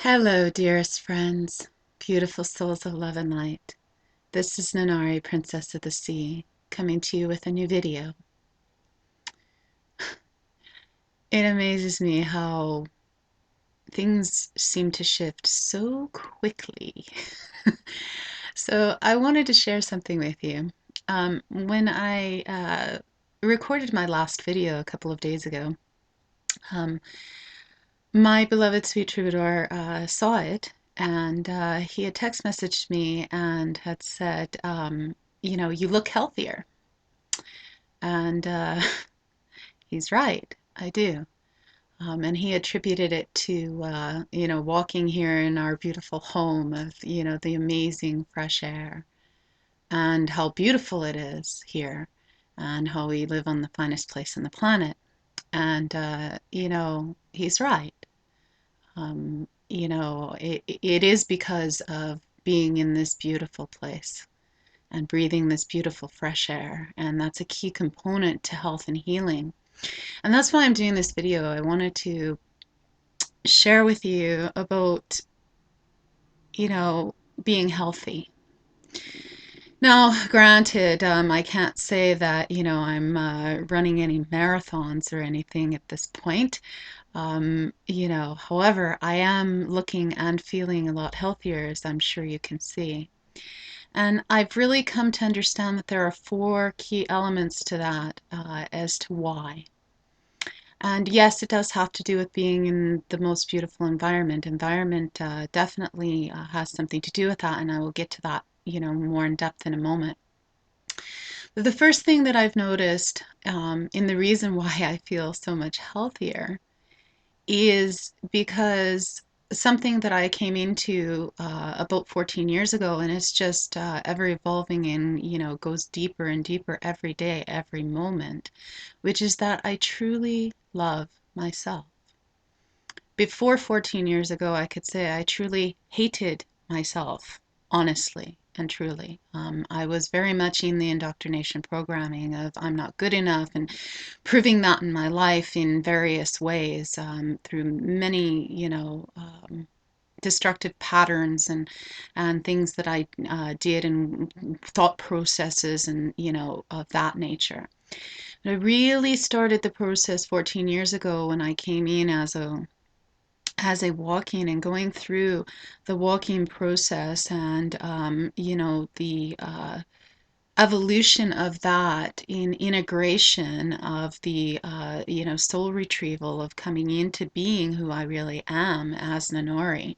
Hello, dearest friends, beautiful souls of love and light. This is Nenari, Princess of the Sea, coming to you with a new video. It amazes me how things seem to shift so quickly. So I wanted to share something with you. When I recorded my last video a couple of days ago, um, my beloved sweet troubadour saw it, and he had text messaged me and had said, you look healthier. And he's right, I do. And he attributed it to, walking here in our beautiful home of, the amazing fresh air and how beautiful it is here and how we live on the finest place on the planet. And, he's right. It is because of being in this beautiful place and breathing this beautiful fresh air. And that's a key component to health and healing. And that's why I'm doing this video. I wanted to share with you about, you know, being healthy. Now, granted, I can't say that, I'm running any marathons or anything at this point. However, I am looking and feeling a lot healthier, as I'm sure you can see. And I've really come to understand that there are four key elements to that as to why. And yes, it does have to do with being in the most beautiful environment. Environment definitely has something to do with that, and I will get to that, more in depth in a moment. But the first thing that I've noticed in the reason why I feel so much healthier is because something that I came into about 14 years ago, and it's just ever evolving and, goes deeper and deeper every day, every moment, which is that I truly love myself. Before 14 years ago, I could say I truly hated myself, honestly and truly. I was very much in the indoctrination programming of I'm not good enough and proving that in my life in various ways through many, destructive patterns and things that I did and thought processes and, of that nature. But I really started the process 14 years ago when I came in as a walking and going through the walking process and the evolution of that in integration of the soul retrieval of coming into being who I really am as Nenari.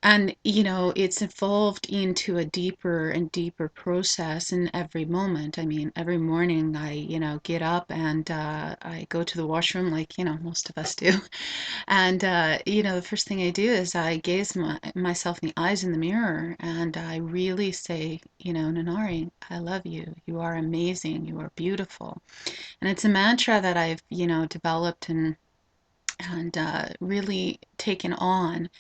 And, it's evolved into a deeper and deeper process in every moment. I mean, every morning I, get up and I go to the washroom like, most of us do. And, the first thing I do is I gaze myself in the eyes in the mirror and I really say, Nenari, I love you. You are amazing. You are beautiful. And it's a mantra that I've, developed and really taken on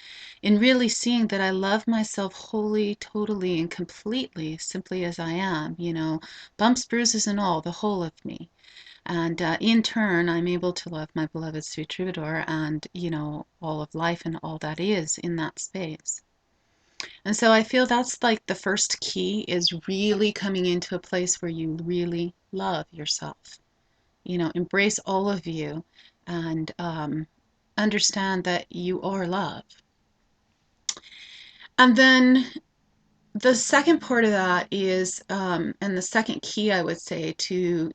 in really seeing that I love myself wholly, totally, and completely, simply as I am, bumps, bruises, and all, the whole of me. And in turn, I'm able to love my beloved sweet troubadour and, all of life and all that is in that space. And so I feel that's like the first key is really coming into a place where you really love yourself. Embrace all of you and understand that you are love. And then the second part of that is, and the second key I would say to,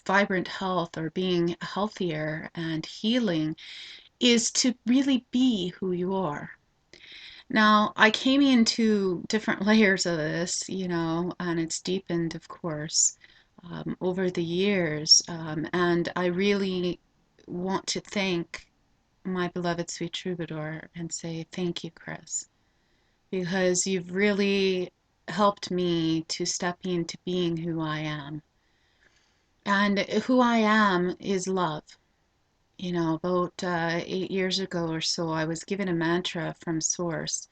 vibrant health or being healthier and healing is to really be who you are. Now, I came into different layers of this, and it's deepened, of course, over the years. And I really want to thank my beloved sweet troubadour and say, thank you, Chris, because you've really helped me to step into being who I am. And who I am is love. About 8 years ago or so, I was given a mantra from Source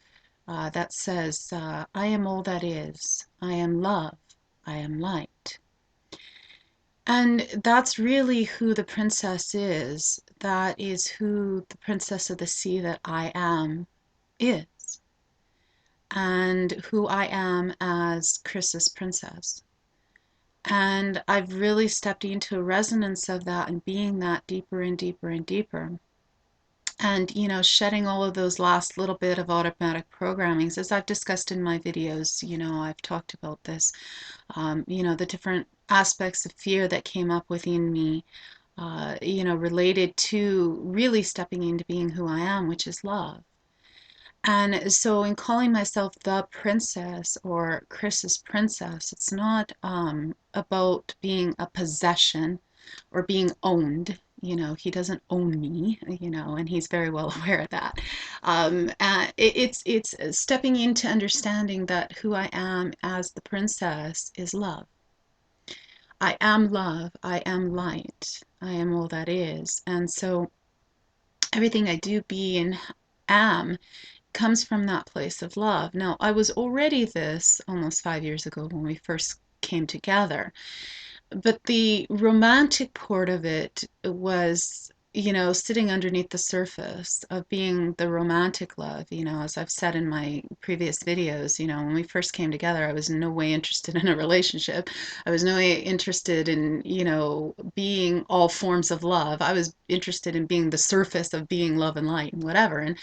that says, I am all that is. I am love. I am light. And that's really who the princess is, That is who the princess of the sea that I am is, and who I am as Chris's princess. And I've really stepped into a resonance of that and being that deeper and deeper and deeper. And, shedding all of those last little bit of automatic programmings, as I've discussed in my videos, I've talked about this, the different aspects of fear that came up within me, related to really stepping into being who I am, which is love. And so, in calling myself the princess or Chris's princess, it's not about being a possession or being owned. He doesn't own me, and he's very well aware of that. It's stepping into understanding that who I am as the princess is love. I am love. I am light. I am all that is. And so everything I do, be, and am comes from that place of love. Now, I was already this almost 5 years ago when we first came together, but the romantic part of it was, sitting underneath the surface of being the romantic love. As I've said in my previous videos, when we first came together, I was in no way interested in a relationship. I was no way interested in, being all forms of love. I was interested in being the surface of being love and light and whatever. And,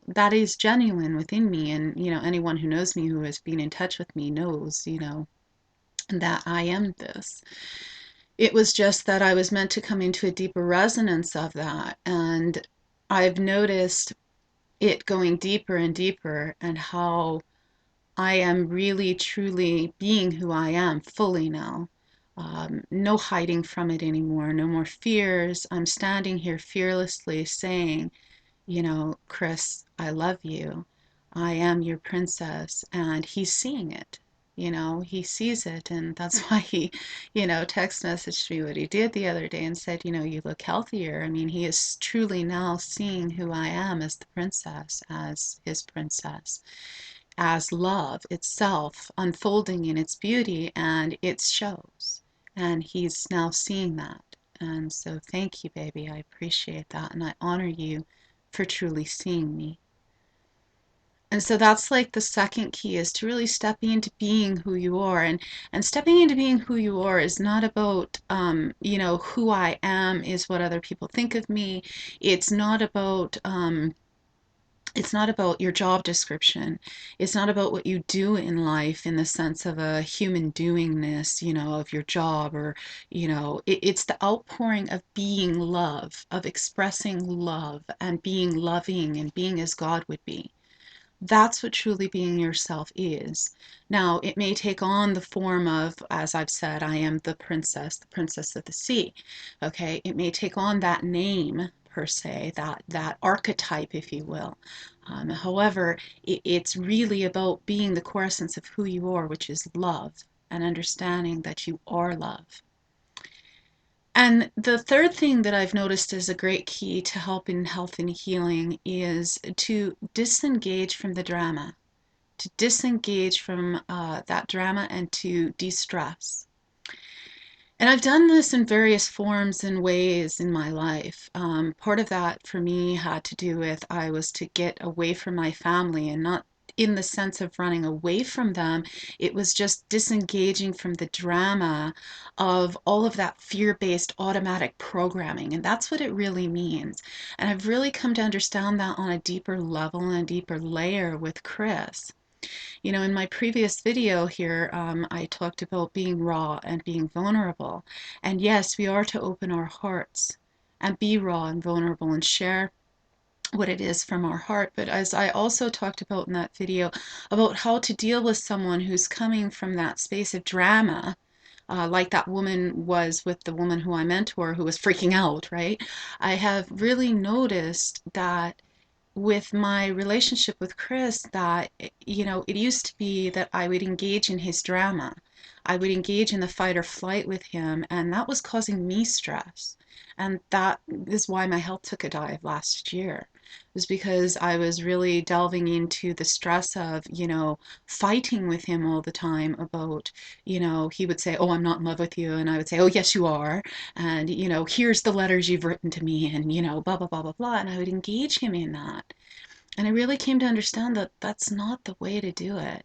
that is genuine within me. And, anyone who knows me, who has been in touch with me knows, that I am this. It was just that I was meant to come into a deeper resonance of that. And I've noticed it going deeper and deeper, and how I am really truly being who I am fully now. No hiding from it anymore, no more fears. I'm standing here fearlessly saying, Chris, I love you. I am your princess. And he's seeing it. He sees it. And that's why he, text messaged me what he did the other day and said, you look healthier. I mean, he is truly now seeing who I am as the princess, as his princess, as love itself unfolding in its beauty and its shows. And he's now seeing that. And so thank you, baby. I appreciate that. And I honor you for truly seeing me. And so that's like the second key, is to really step into being who you are. And stepping into being who you are is not about, who I am is what other people think of me. It's not about, your job description. It's not about what you do in life in the sense of a human doingness, of your job, or, it's the outpouring of being love, of expressing love and being loving and being as God would be. That's what truly being yourself is. Now, it may take on the form of, as I've said, I am the princess of the sea. Okay, it may take on that name per se, that archetype, if you will. However, it's really about being the core essence of who you are, which is love, and understanding that you are love. And the third thing that I've noticed is a great key to help in health and healing is to disengage from the drama, to disengage from that drama and to de-stress. And I've done this in various forms and ways in my life. Part of that for me had to do with, I was to get away from my family, and not in the sense of running away from them. It was just disengaging from the drama of all of that fear-based automatic programming. And that's what it really means. And I've really come to understand that on a deeper level and a deeper layer with Chris. In my previous video here, I talked about being raw and being vulnerable. And yes, we are to open our hearts and be raw and vulnerable and share what it is from our heart. But as I also talked about in that video, about how to deal with someone who's coming from that space of drama, like that woman was with the woman who I mentor, who was freaking out, right? I have really noticed that with my relationship with Chris, that, it used to be that I would engage in his drama. I would engage in the fight or flight with him, and that was causing me stress. And that is why my health took a dive last year. was because I was really delving into the stress of, fighting with him all the time about, he would say, "Oh, I'm not in love with you." And I would say, "Oh, yes, you are." And, "Here's the letters you've written to me," and, blah, blah, blah, blah, blah. And I would engage him in that. And I really came to understand that that's not the way to do it.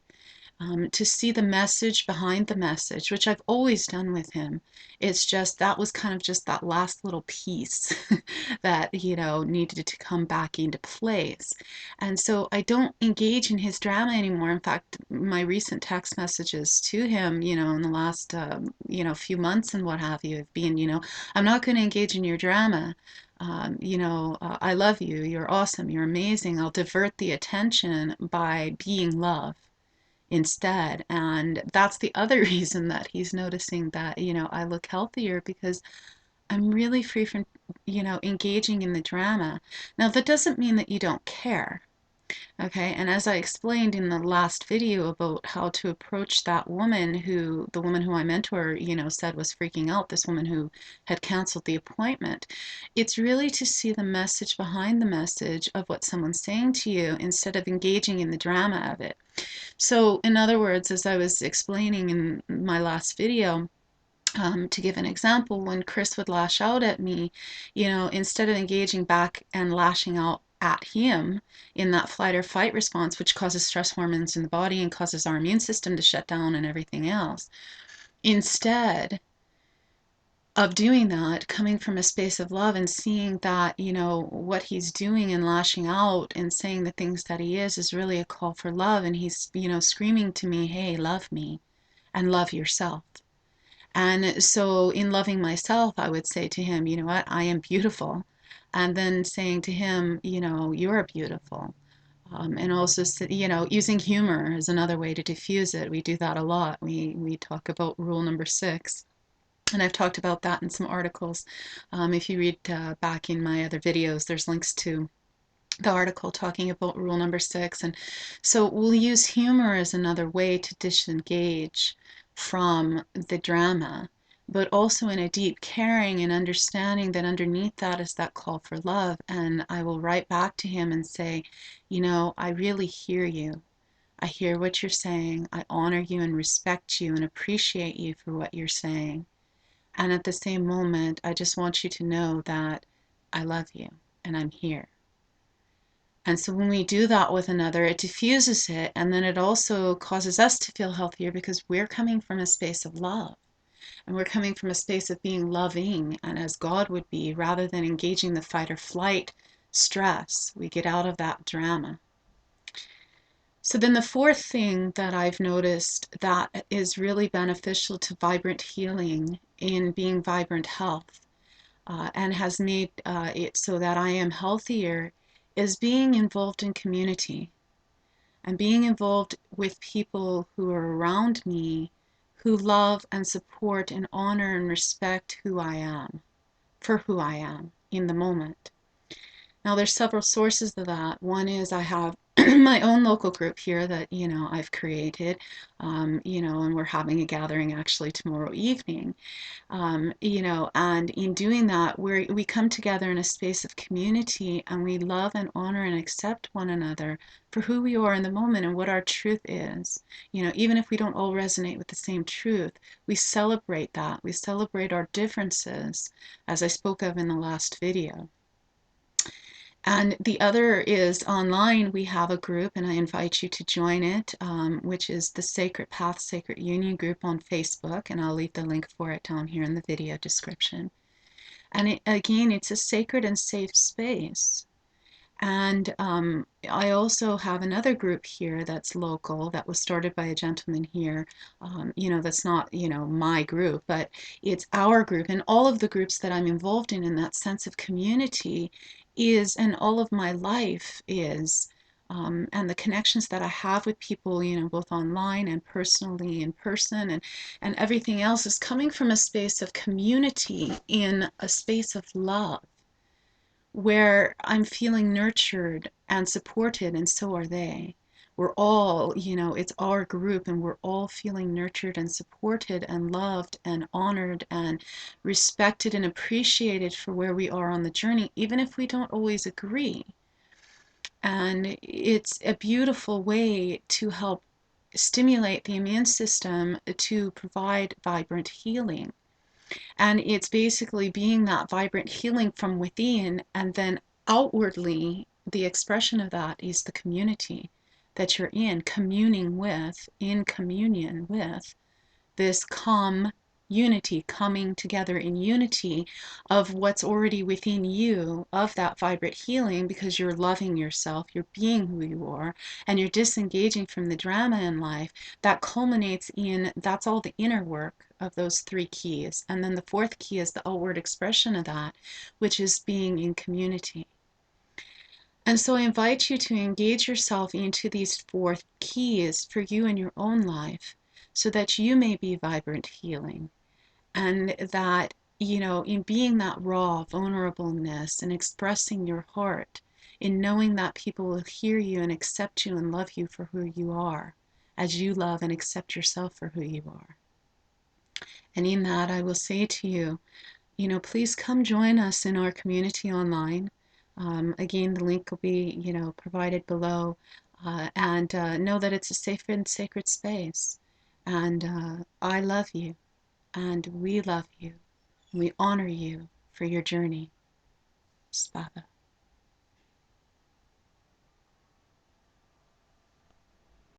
To see the message behind the message, which I've always done with him. It's just that was kind of just that last little piece that, needed to come back into place. And so I don't engage in his drama anymore. In fact, my recent text messages to him, in the last, few months and what have you, have been, "I'm not going to engage in your drama. I love you. You're awesome. You're amazing. I'll divert the attention by being love instead." And that's the other reason that he's noticing that, I look healthier, because I'm really free from, engaging in the drama. Now, that doesn't mean that you don't care. Okay, and as I explained in the last video about how to approach that woman the woman who I mentor, said was freaking out, this woman who had canceled the appointment, it's really to see the message behind the message of what someone's saying to you instead of engaging in the drama of it. So, in other words, as I was explaining in my last video, to give an example, when Chris would lash out at me, instead of engaging back and lashing out at him in that flight or fight response, which causes stress hormones in the body and causes our immune system to shut down and everything else, instead of doing that, coming from a space of love and seeing that, what he's doing and lashing out and saying the things that he is really a call for love. And he's, screaming to me, "Hey, love me and love yourself." And so in loving myself, I would say to him, "You know what? I am beautiful." And then saying to him, "You're beautiful." And also, using humor is another way to diffuse it. We do that a lot. We talk about rule number 6. And I've talked about that in some articles. If you read back in my other videos, there's links to the article talking about rule number 6. And so we'll use humor as another way to disengage from the drama, but also in a deep caring and understanding that underneath that is that call for love. And I will write back to him and say, "I really hear you. I hear what you're saying. I honor you and respect you and appreciate you for what you're saying. And at the same moment, I just want you to know that I love you and I'm here." And so when we do that with another, it diffuses it, and then it also causes us to feel healthier because we're coming from a space of love. And we're coming from a space of being loving and as God would be, rather than engaging the fight or flight stress. We get out of that drama. So then the fourth thing that I've noticed that is really beneficial to vibrant healing in being vibrant health, and has made it so that I am healthier, is being involved in community and being involved with people who are around me, who love and support and honor and respect who I am, for who I am in the moment. Now, there's several sources of that. One is I have my own local group here that, I've created, and we're having a gathering actually tomorrow evening. And in doing that, we come together in a space of community, and we love and honor and accept one another for who we are in the moment and what our truth is. Even if we don't all resonate with the same truth, we celebrate that. We celebrate our differences, as I spoke of in the last video. And the other is online. We have a group, and I invite you to join it, which is the Sacred Path Sacred Union group on Facebook, and I'll leave the link for it down here in the video description. And again, it's a sacred and safe space. And I also have another group here that's local, that was started by a gentleman here. That's not, my group, but it's our group. And all of the groups that I'm involved in that sense of community is, and all of my life is, and the connections that I have with people, both online and personally in person, and everything else is coming from a space of community, in a space of love, where I'm feeling nurtured and supported, and so are they. We're all, it's our group, and we're all feeling nurtured and supported and loved and honored and respected and appreciated for where we are on the journey, even if we don't always agree. And it's a beautiful way to help stimulate the immune system to provide vibrant healing. And it's basically being that vibrant healing from within, and then outwardly, the expression of that is the community that you're in, communing with, in communion with this calm unity, coming together in unity of what's already within you, of that vibrant healing, because you're loving yourself, you're being who you are, and you're disengaging from the drama in life. That culminates in, that's all the inner work of those three keys. And then the fourth key is the outward expression of that, which is being in community. And so I invite you to engage yourself into these four keys for you in your own life, so that you may be vibrant healing. And that, in being that raw vulnerableness and expressing your heart, in knowing that people will hear you and accept you and love you for who you are, as you love and accept yourself for who you are. And in that, I will say to you, please come join us in our community online. Again, the link will be, provided below. And know that it's a safe and sacred space. And I love you, and we love you. We honor you for your journey. Spada.